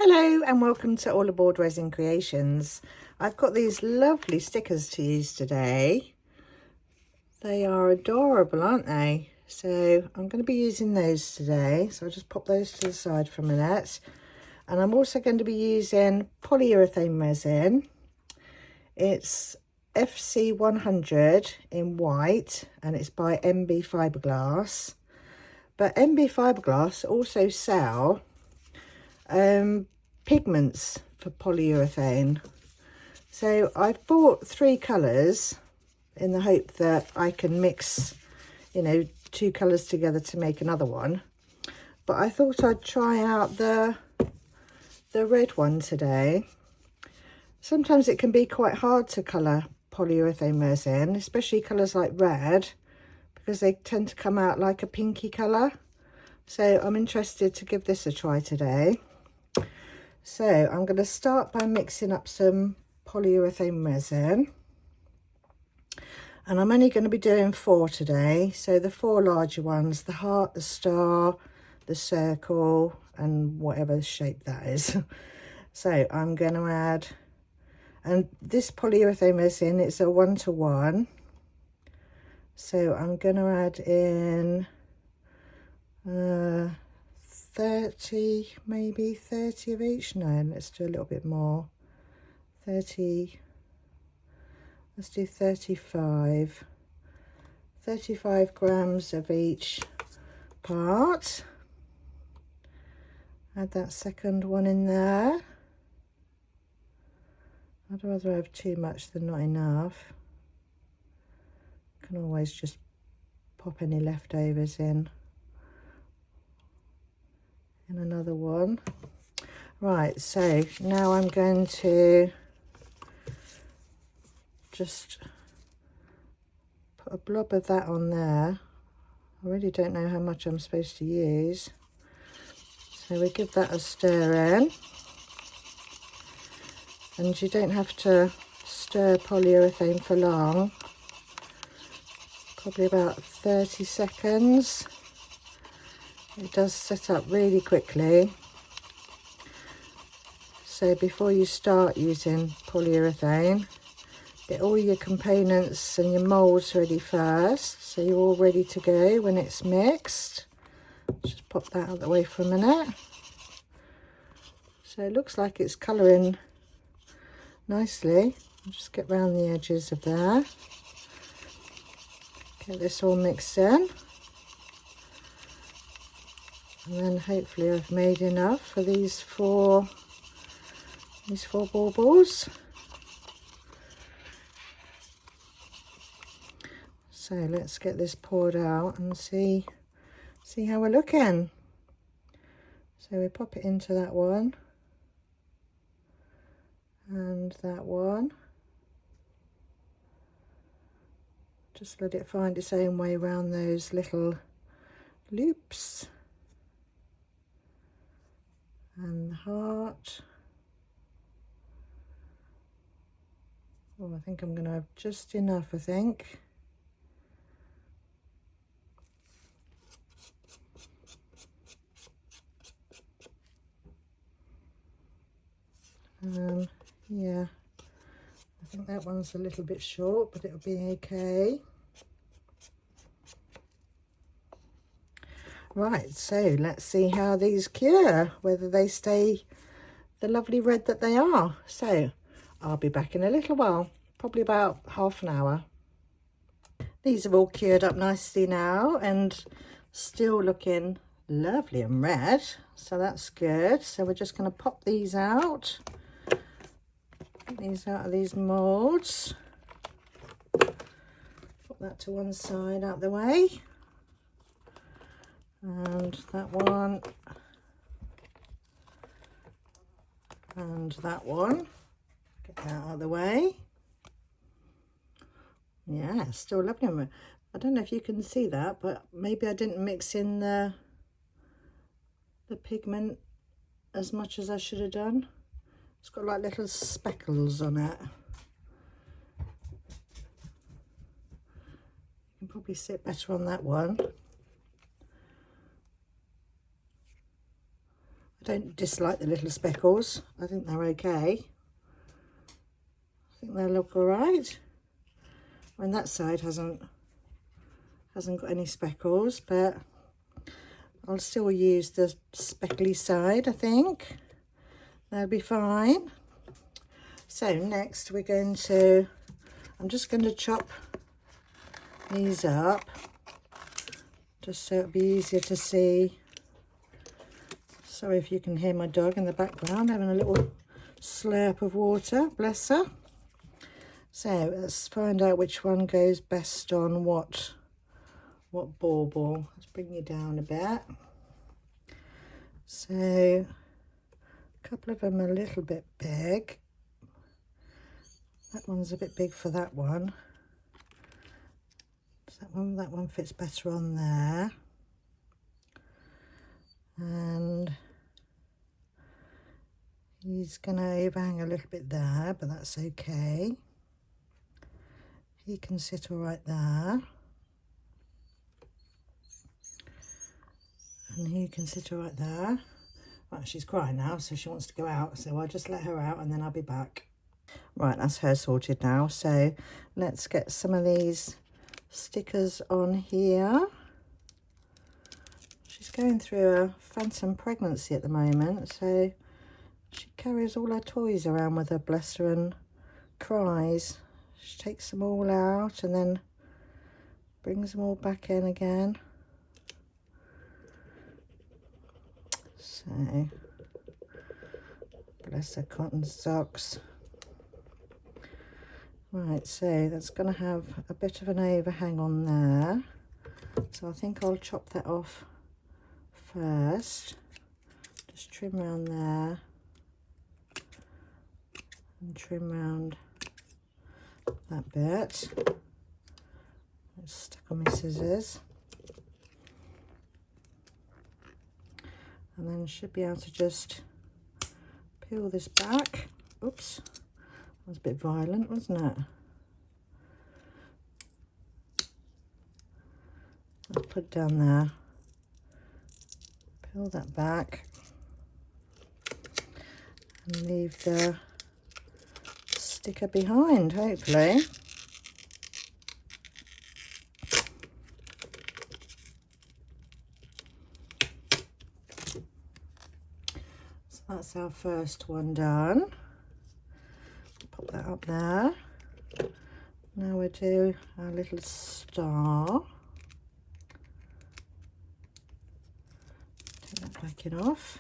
Hello and welcome to All Aboard Resin Creations. I've got these lovely stickers to use today. They are adorable, aren't they? So I'm going to be using those today. So I'll just pop those to the side for a minute. And I'm also going to be using polyurethane resin. It's FC100 in white and it's by MB Fiberglass. But MB Fiberglass also sell pigments for polyurethane. So I've bought 3 colours in the hope that I can mix, you know, 2 colours together to make another one. But I thought I'd try out the red one today. Sometimes it can be quite hard to colour polyurethane resin, especially colours like red, because they tend to come out like a pinky colour. So I'm interested to give this a try today. So I'm going to start by mixing up some polyurethane resin. And I'm only going to be doing 4 today. So the 4 larger ones, the heart, the star, the circle, and whatever shape that is. So I'm going to add, and this polyurethane resin is a 1-to-1. So I'm going to add in 30, maybe 30 of each. No, let's do a little bit more. 30, let's do 35 grams of each part. Add that second one in there. I'd rather have too much than not enough. Can always just pop any leftovers in another one. Right, so now I'm going to just put a blob of that on there. I really don't know how much I'm supposed to use, so we give that a stir in. And you don't have to stir polyurethane for long, probably about 30 seconds. It does set up really quickly. So before you start using polyurethane, get all your components and your moulds ready first, so you're all ready to go when it's mixed. Just pop that out of the way for a minute. So it looks like it's colouring nicely. I'll just get round the edges of there. Get this all mixed in. And then hopefully I've made enough for these four baubles. So let's get this poured out and see how we're looking. So we pop it into that one and that one. Just let it find its own way around those little loops. And the heart. Oh, I think I'm going to have just enough, I think. Yeah, I think that one's a little bit short, but it'll be okay. Right, so let's see how these cure, whether they stay the lovely red that they are. So I'll be back in a little while, probably about half an hour. These are all cured up nicely now and still looking lovely and red, so that's good. So we're just going to pop these out. Get these out of these moulds. Put that to one side out the way. And that one, and that one, get that out of the way. Yeah, still lovely. I don't know if you can see that, but maybe I didn't mix in the pigment as much as I should have done. It's got like little speckles on it. You can probably see it better on that one. I don't dislike the little speckles. I think they're okay. I think they look all right. I mean, that side hasn't got any speckles, but I'll still use the speckly side, I think. That'll be fine. So next we're going to, I'm just going to chop these up, just so it'll be easier to see. Sorry if you can hear my dog in the background having a little slurp of water, bless her. So let's find out which one goes best on what bauble. Let's bring you down a bit. So a couple of them are a little bit big. That one's a bit big for that one. So that one fits better on there. And he's going to overhang a little bit there, but that's okay. He can sit all right there. And he can sit all right there. Right, she's crying now, so she wants to go out. So I'll just let her out and then I'll be back. Right, that's her sorted now. So let's get some of these stickers on here. She's going through a phantom pregnancy at the moment, so she carries all her toys around with her, bless her, and cries. She takes them all out and then brings them all back in again. So, bless her cotton socks. Right, so that's going to have a bit of an overhang on there. So I think I'll chop that off first. Just trim around there. And trim round that bit. It's stuck on my scissors. And then should be able to just peel this back. Oops, that was a bit violent, wasn't it? I'll put it down there. Peel that back. And leave the sticker behind, hopefully. So that's our first one done. Pop that up there. Now we'll do our little star. Take that backing off.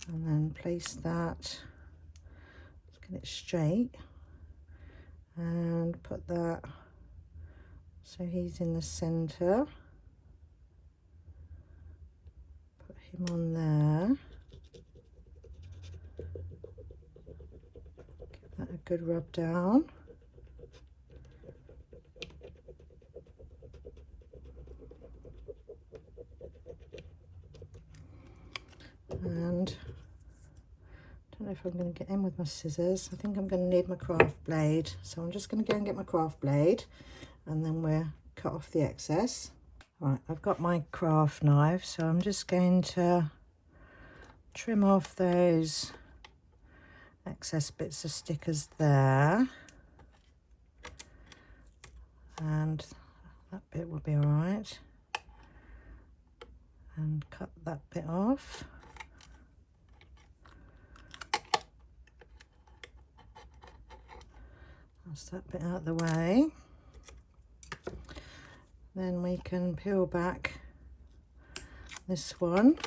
And then place that, let's get it straight, and put that so he's in the centre. Put him on there. Give that a good rub down. And I don't know if I'm going to get in with my scissors. I think I'm going to need my craft blade. So I'm just going to go and get my craft blade and then we'll cut off the excess. Right, I've got my craft knife, so I'm just going to trim off those excess bits of stickers there. And that bit will be all right. And cut that bit off. That's that bit out of the way. Then we can peel back this one.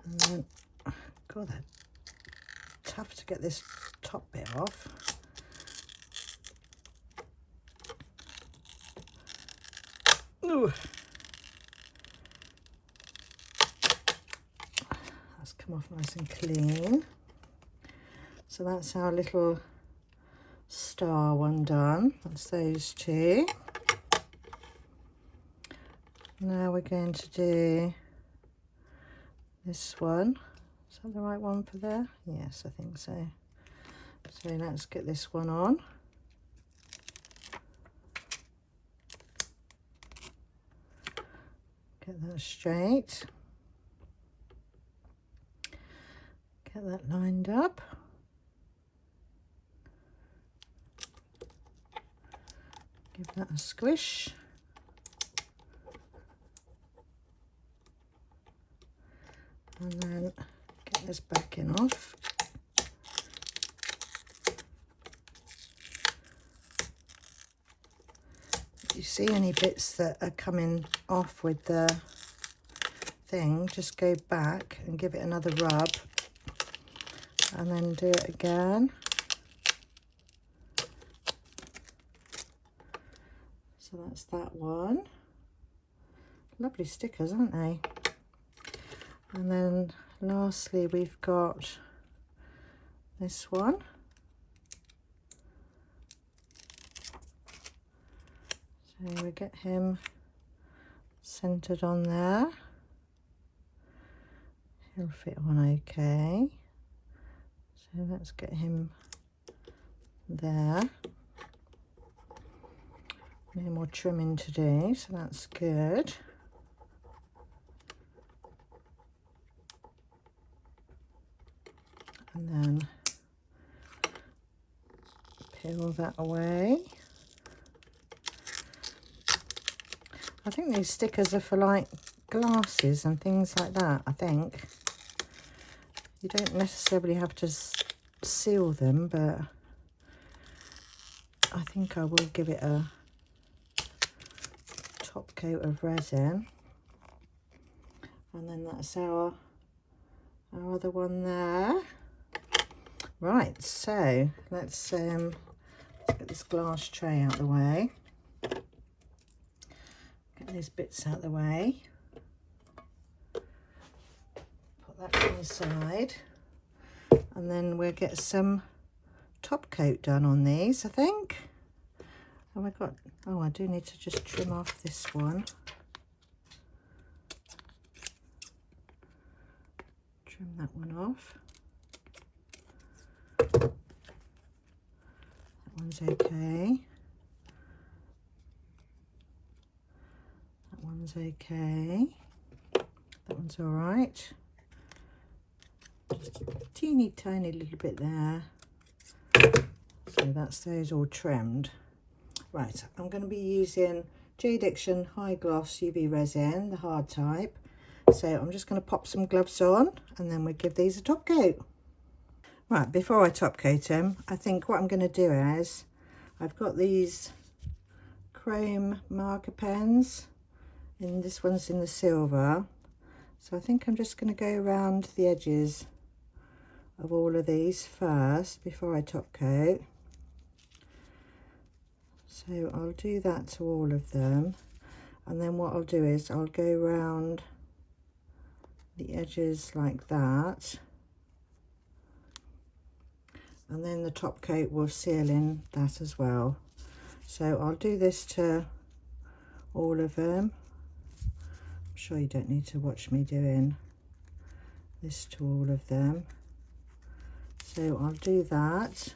And then, God, that's tough to get this top bit off. Ooh. That's come off nice and clean. So that's our little star one done. That's those two. Now we're going to do this one. Is that the right one for there? Yes, I think so. So let's get this one on. Get that straight. Get that lined up. Give that a squish. And then get this backing off. If you see any bits that are coming off with the thing, just go back and give it another rub and then do it again. So that's that one. Lovely stickers, aren't they? And then lastly we've got this one. So we get him centered on there. He'll fit on okay. So let's get him there. No more trimming to do, so that's good. And then peel that away. I think these stickers are for like glasses and things like that, I think. You don't necessarily have to seal them, but I think I will give it a top coat of resin. And then that's our other one there. Right, so let's get this glass tray out of the way. Get these bits out of the way. Put that on the side. And then we'll get some top coat done on these, I think. Have I got, oh, I do need to just trim off this one. Trim that one off. That one's okay. That one's okay. That one's all right. Just a teeny tiny little bit there. So that's those all trimmed. Right, I'm going to be using Demolding High Gloss UV Resin, the hard type. So I'm just going to pop some gloves on and then we give these a top coat. Right, before I top coat them, I think what I'm going to do is, I've got these chrome marker pens, and this one's in the silver. So I think I'm just going to go around the edges of all of these first before I top coat. So I'll do that to all of them, and then what I'll do is I'll go around the edges like that, and then the top coat will seal in that as well. So I'll do this to all of them. I'm sure you don't need to watch me doing this to all of them. So I'll do that,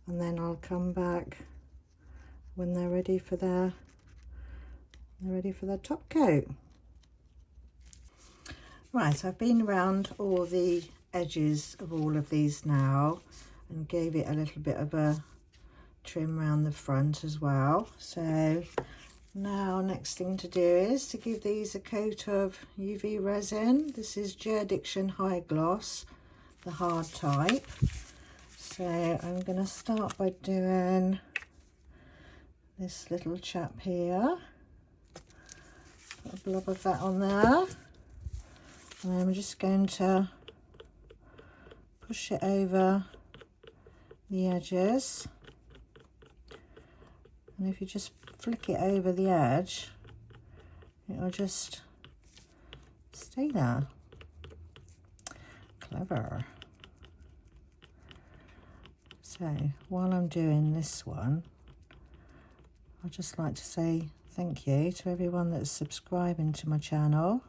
and then I'll come back when they're ready for their top coat. Right, I've been around all the edges of all of these now and gave it a little bit of a trim around the front as well. So now next thing to do is to give these a coat of UV resin. This is Demolding High Gloss, the hard type. So I'm going to start by doing this little chap here. Put a blob of that on there. And I'm just going to push it over the edges. And if you just flick it over the edge, it'll just stay there. Clever. So while I'm doing this one, I'd just like to say thank you to everyone that's subscribing to my channel.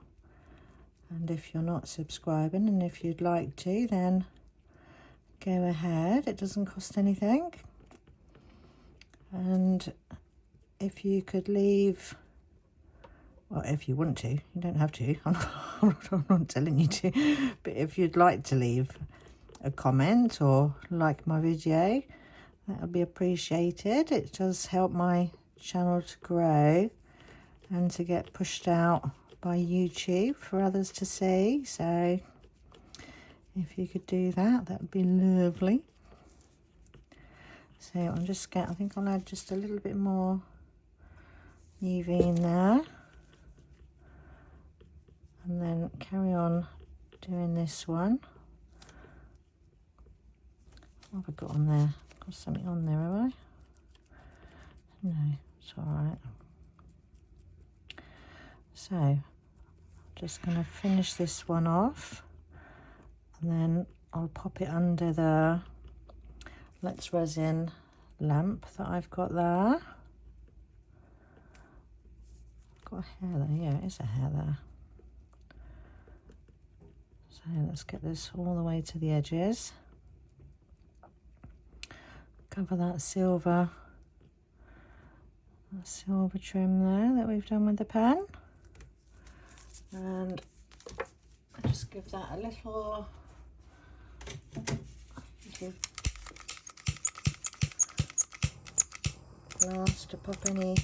And if you're not subscribing, and if you'd like to, then go ahead. It doesn't cost anything. And if you could leave Well, if you want to, you don't have to. I'm not telling you to. But if you'd like to leave a comment or like my video, that would be appreciated. It does help my channel to grow and to get pushed out by YouTube for others to see. So if you could do that, that would be lovely. So I'm just I think I'll add just a little bit more UV in there. And then carry on doing this one. What have I got on there? Got something on there, have I? No, it's all right. So, I'm just going to finish this one off. And then I'll pop it under the Let's Resin lamp that I've got there. I've got a hair there. Yeah, it is a hair there. So let's get this all the way to the edges. Cover that silver trim there that we've done with the pen. And just give that a little glass to pop any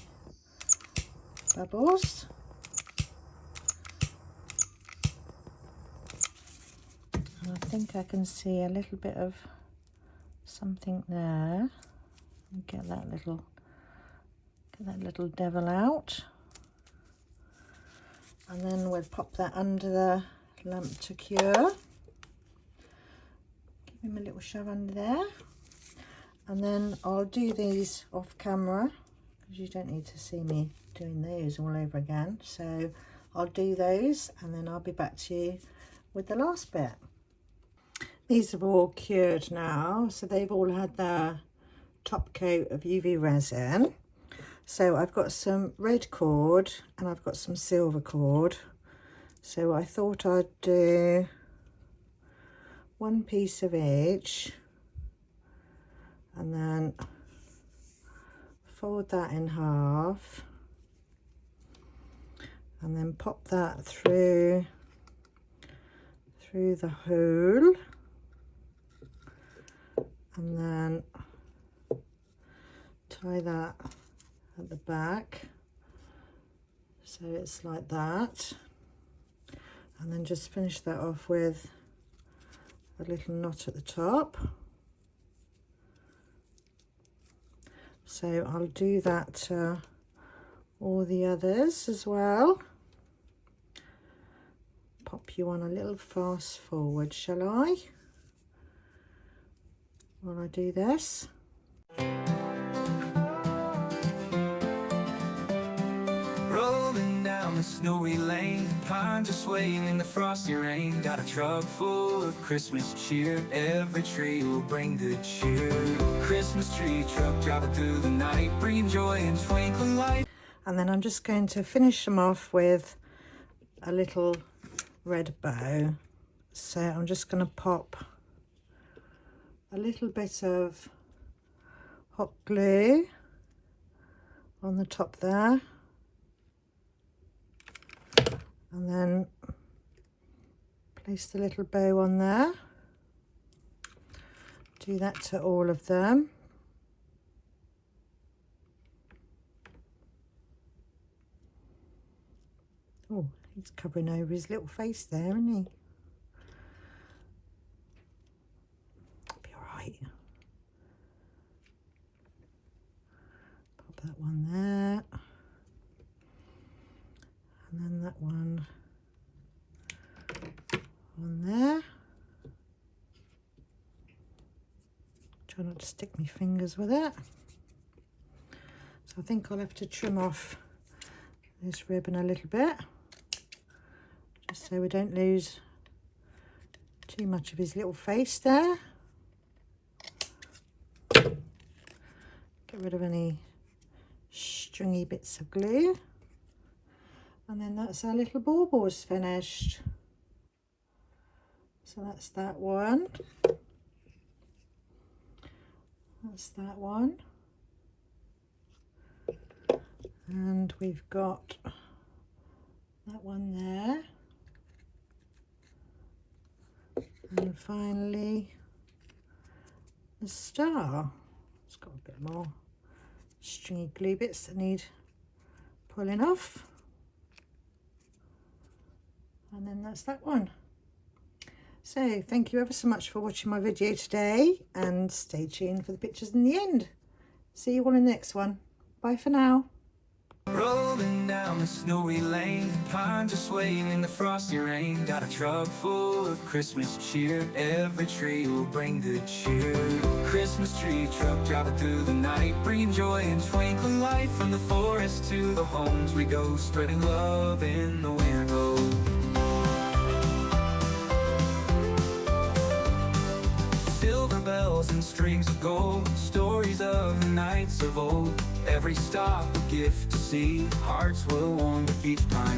bubbles. And I think I can see a little bit of something there. Get that little devil out. And then we'll pop that under the lamp to cure. Give him a little shove under there. And then I'll do these off camera because you don't need to see me doing those all over again. So I'll do those and then I'll be back to you with the last bit. These have all cured now, so they've all had their top coat of UV resin. So I've got some red cord and I've got some silver cord. So I thought I'd do one piece of each and then fold that in half and then pop that through the hole. And then tie that at the back so it's like that, and then just finish that off with a little knot at the top. So I'll do that to all the others as well. Pop you on a little fast forward, shall I? While I do this. Rolling down the snowy lane, pines are swaying in the frosty rain. Got a truck full of Christmas cheer, every tree will bring good cheer. Christmas tree truck driving through the night, bringing joy and twinkling light. And then I'm just going to finish them off with a little red bow. So I'm just going to pop a little bit of hot glue on the top there, and then place the little bow on there. Do that to all of them. Oh, he's covering over his little face there, isn't he? Pop that one there, and then that one on there. Try not to stick my fingers with it. So I think I'll have to trim off this ribbon a little bit, just so we don't lose too much of his little face there. Get rid of any stringy bits of glue, and then that's our little baubles finished. So that's that one, that's that one, and we've got that one there. And finally, the star. It's got a bit more stringy glue bits that need pulling off. And then that's that one. So thank you ever so much for watching my video today, and stay tuned for the pictures in the end. See you all in the next one. Bye for now. Rolling down the snowy lane, pines are swaying in the frosty rain. Got a truck full of Christmas cheer, every tree will bring good cheer. Christmas tree truck driving through the night, bringing joy and twinkling light. From the forest to the homes we go, spreading love in the winter glow. Silver bells and strings of gold, stories of the knights of old. Every stop a gift to see, hearts will warm with each pine